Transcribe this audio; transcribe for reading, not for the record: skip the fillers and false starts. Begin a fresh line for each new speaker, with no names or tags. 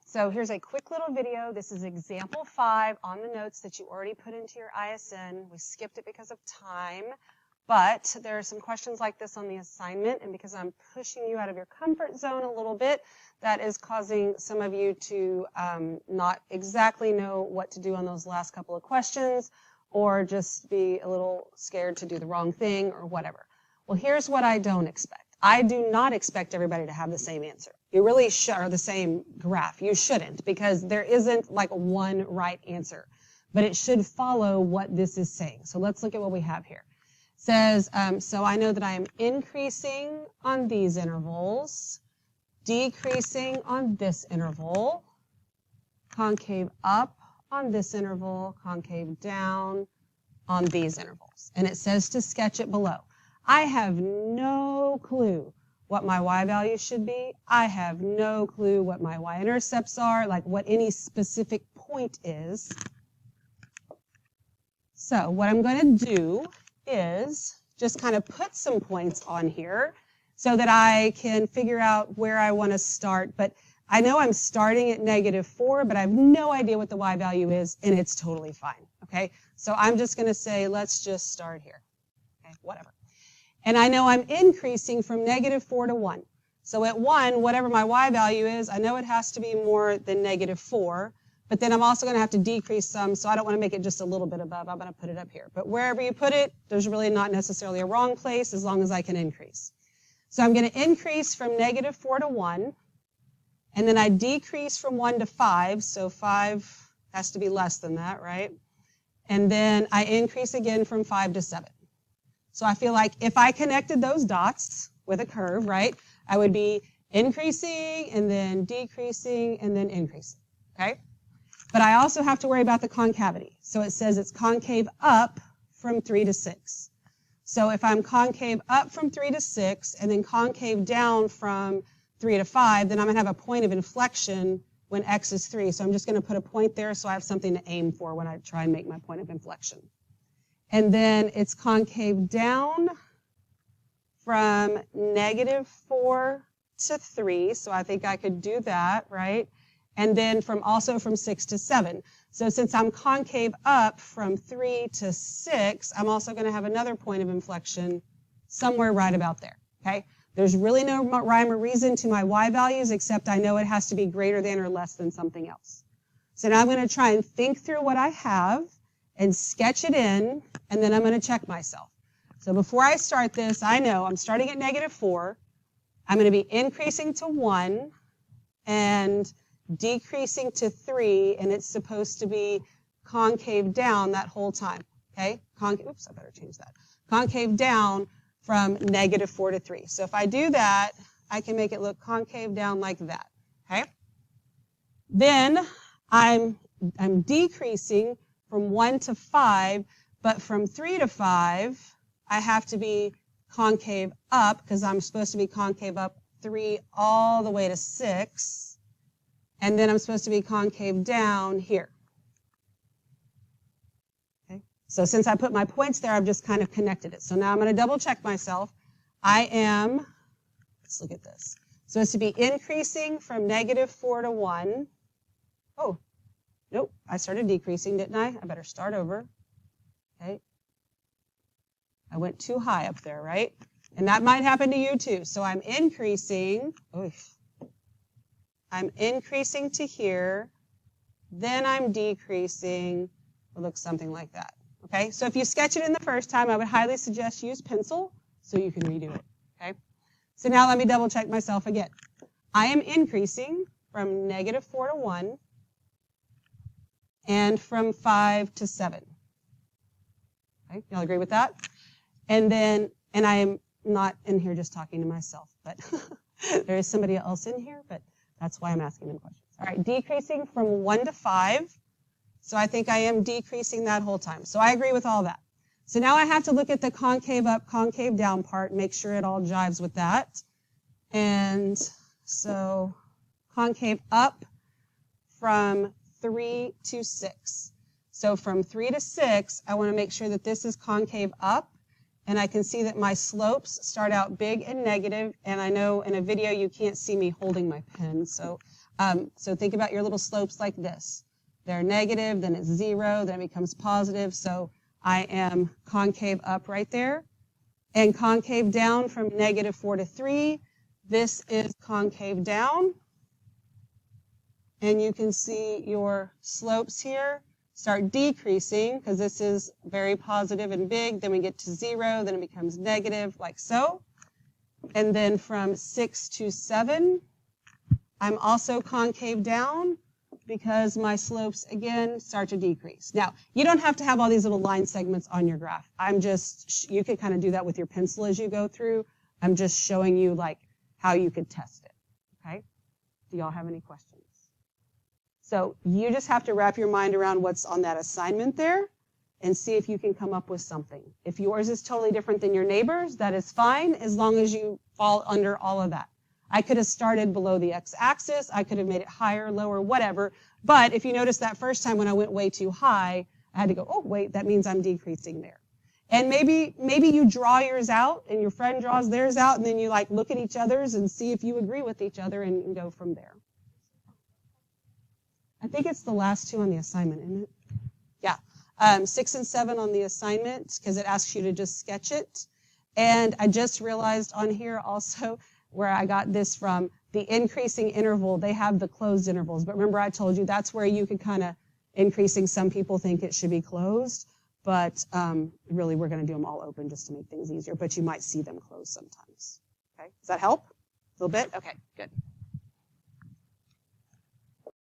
So here's a quick little video. This is example 5 on the notes that you already put into your ISN. We skipped it because of time, but there are some questions like this on the assignment, and because I'm pushing you out of your comfort zone a little bit, that is causing some of you to not exactly know what to do on those last couple of questions, or just be a little scared to do the wrong thing or whatever. Well, here's what I don't expect. I do not expect everybody to have the same answer. You really should, or the same graph. You shouldn't, because there isn't like one right answer, but it should follow what this is saying. So let's look at what we have here. It says, so I know that I am increasing on these intervals, decreasing on this interval, concave up on this interval, concave down on these intervals. And it says to sketch it below. I have no clue what my y value should be. I have no clue what my y-intercepts are, like what any specific point is. So what I'm going to do is just kind of put some points on here so that I can figure out where I want to start. But I know I'm starting at -4, but I have no idea what the y value is, and it's totally fine. Okay, so I'm just going to say, let's just start here. Okay, whatever. And I know I'm increasing from -4 to 1. So at 1, whatever my y value is, I know it has to be more than -4, but then I'm also going to have to decrease some, so I don't want to make it just a little bit above. I'm going to put it up here. But wherever you put it, there's really not necessarily a wrong place as long as I can increase. So I'm going to increase from -4 to 1, and then I decrease from 1 to 5, so 5 has to be less than that, right? And then I increase again from 5 to 7. So I feel like if I connected those dots with a curve, right, I would be increasing and then decreasing and then increasing, okay? But I also have to worry about the concavity. So it says it's concave up from 3 to 6. So if I'm concave up from 3 to 6 and then concave down from 3 to 5, then I'm going to have a point of inflection when x is 3. So I'm just going to put a point there so I have something to aim for when I try and make my point of inflection. And then it's concave down from -4 to 3. So I think I could do that, right? And then also from 6 to 7. So since I'm concave up from 3 to 6, I'm also going to have another point of inflection somewhere right about there, okay? There's really no rhyme or reason to my y values, except I know it has to be greater than or less than something else. So now I'm going to try and think through what I have and sketch it in, and then I'm going to check myself. So before I start this, I know I'm starting at -4. I'm going to be increasing to 1 and decreasing to 3, and it's supposed to be concave down that whole time, okay? Oops, I better change that. Concave down from -4 to 3. So if I do that, I can make it look concave down like that, okay? Then I'm decreasing from 1 to 5, but from 3 to 5, I have to be concave up, because I'm supposed to be concave up 3 all the way to 6, and then I'm supposed to be concave down here. Okay? So since I put my points there, I've just kind of connected it. So now I'm going to double check myself. I am, let's look at this, supposed to be increasing from -4 to 1. Oh, nope, I started decreasing, didn't I? I better start over. Okay. I went too high up there, right? And that might happen to you too. So I'm increasing. I'm increasing to here. Then I'm decreasing. It looks something like that. Okay. So if you sketch it in the first time, I would highly suggest use pencil so you can redo it. Okay. So now let me double check myself again. I am increasing from -4 to 1. And from 5 to 7. Okay, y'all agree with that? And then, and I am not in here just talking to myself, but there is somebody else in here, but that's why I'm asking them questions. All right, decreasing from 1 to 5. So I think I am decreasing that whole time. So I agree with all that. So now I have to look at the concave up, concave down part, make sure it all jives with that. And so concave up from 3 to 6. So from 3 to 6, I want to make sure that this is concave up, and I can see that my slopes start out big and negative, and I know in a video you can't see me holding my pen, so So think about your little slopes like this. They're negative, then it's 0, then it becomes positive. So I am concave up right there. And concave down from -4 to 3. This is concave down. And you can see your slopes here start decreasing because this is very positive and big. Then we get to 0, then it becomes negative, like so. And then from 6 to 7, I'm also concave down because my slopes, again, start to decrease. Now, you don't have to have all these little line segments on your graph. You can kind of do that with your pencil as you go through. I'm just showing you, like, how you could test it, okay? Do y'all have any questions? So you just have to wrap your mind around what's on that assignment there and see if you can come up with something. If yours is totally different than your neighbor's, that is fine, as long as you fall under all of that. I could have started below the x-axis. I could have made it higher, lower, whatever. But if you notice that first time when I went way too high, I had to go, oh, wait, that means I'm decreasing there. And maybe you draw yours out and your friend draws theirs out, and then you like look at each other's and see if you agree with each other and go from there. I think it's the last 2 on the assignment, isn't it? Yeah. 6 and 7 on the assignment because it asks you to just sketch it. And I just realized on here also where I got this from, the increasing interval, they have the closed intervals. But remember I told you that's where you could kind of, increasing, some people think it should be closed. But really we're going to do them all open just to make things easier. But you might see them closed sometimes. Okay, does that help? A little bit? Okay, good.